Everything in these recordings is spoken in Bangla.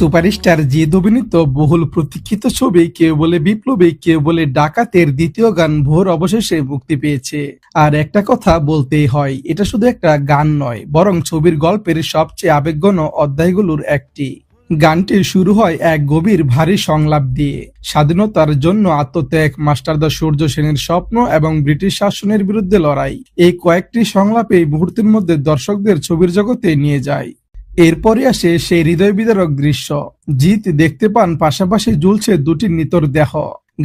সুপারস্টার জিৎ অভিনীত বহুল প্রতীক্ষিত ছবি কেউ বলে বিপ্লবী কেউ বলে ডাকাতের দ্বিতীয় গান ভোর অবশেষে মুক্তি পেয়েছে। আর একটা কথা বলতেই হয়, এটা শুধু একটা গান নয়, বরং ছবির গল্পের সবচেয়ে আবেগঘন অধ্যায়গুলোর একটি। গানটি শুরু হয় এক গভীর ভারী সংলাপ দিয়ে, স্বাধীনতার জন্য আত্মত্যাগ, মাস্টারদা সূর্য সেনের স্বপ্ন এবং ব্রিটিশ শাসনের বিরুদ্ধে লড়াই। এই কয়েকটি সংলাপে এই মুহূর্তের মধ্যে দর্শকদের ছবির জগতে নিয়ে যায়। এরপরে আসে সেই হৃদয় বিদারক দৃশ্য। জিৎ দেখতে পান পাশাপাশি ঝুলছে দুটি নিতর দেহ।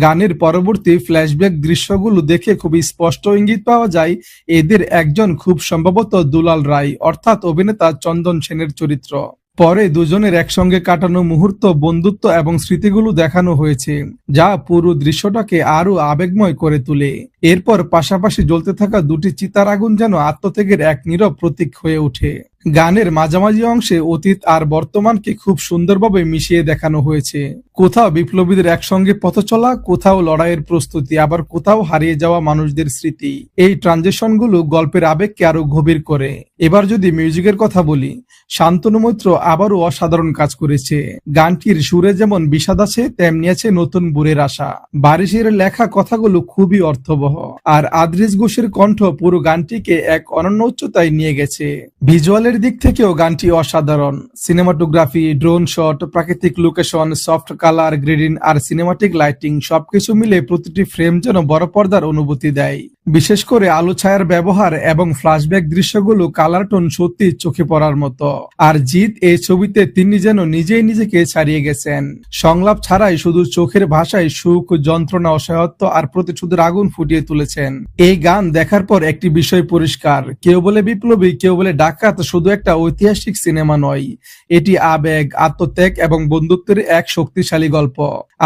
গানের পরবর্তী ফ্ল্যাশব্যাক দৃশ্যগুলো দেখে খুবই স্পষ্ট ইঙ্গিত পাওয়া যায় এদের একজন খুব সম্ভবত দুলাল রায় অর্থাৎ অভিনেতা চন্দন সেনের চরিত্র। পরে দুজনের একসঙ্গে কাটানো মুহূর্ত, বন্ধুত্ব এবং স্মৃতিগুলো দেখানো হয়েছে, যা পুরো দৃশ্যটাকে আরো আবেগময় করে তোলে। এরপর পাশাপাশি জ্বলতে থাকা দুটি চিতার আগুন যেন আত্মত্যাগের এক নীরব প্রতীক হয়ে ওঠে। গানের মাঝামাঝি অংশে অতীত আর বর্তমানকে খুব সুন্দরভাবে মিশিয়ে দেখানো হয়েছে। কোথাও বিপ্লবীদের একসঙ্গে পথ চলা, কোথাও লড়াইয়ের প্রস্তুতি, আবার কোথাও হারিয়ে যাওয়া মানুষদের স্মৃতি। এই ট্রানজিশনগুলো গল্পের আবেগকে আরো গভীর করে। এবার যদি মিউজিকের কথা বলি, শান্তনু মৈত্র আবারও অসাধারণ কাজ করেছে। গানটির সুরে যেমন বিষাদ আছে, তেমনি আছে নতুন বুড়ের আশা। বারিশের লেখা কথাগুলো খুবই অর্থবহ, আর আদ্রিস ঘোষের কণ্ঠ পুরো গানটিকে এক অনন্য উচ্চতায় নিয়ে গেছে। ভিজুয়ালের দিক থেকেও গানটি অসাধারণ। সিনেমাটোগ্রাফি, ড্রোন শট, প্রাকৃতিক লোকেশন, সফট কালার গ্রেডিং আর সিনেমাটিক লাইটিং সবকিছু মিলে প্রতিটি ফ্রেম যেন বড় পর্দার অনুভূতি দেয়। বিশেষ করে আলো ছায়ার ব্যবহার এবং ফ্ল্যাশব্যাক দৃশ্যগুলো কালার টোন সত্যি চোখে পড়ার মতো। আর জিৎ এই ছবিতে তিনি যেন নিজেই নিজেকে ছাড়িয়ে গেছেন। সংলাপ ছাড়াই শুধু চোখের ভাষায় সুখ, যন্ত্রণা, অসহায়ত্ব আর প্রতিশোধের আগুন ফুটিয়ে তুলেছেন। এই গান দেখার পর একটি বিষয় পরিষ্কার, কেউ বলে বিপ্লবী কেউ বলে ডাকাত শুধু একটা ঐতিহাসিক সিনেমা নয়, এটি আবেগ, আত্মত্যাগ এবং বন্ধুত্বের এক শক্তিশালী গল্প।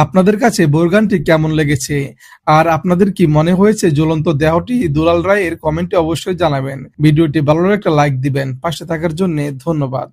আপনাদের কাছে ভোর গানটি কেমন লেগেছে, আর আপনাদের কি মনে হয়েছে জ্বলন্ত দেহটি দুলাল রায়ের? কমেন্টে অবশ্যই জানাবেন। ভিডিওটি ভালো লাগলে একটা লাইক দিবেন। পাশে থাকার জন্য ধন্যবাদ।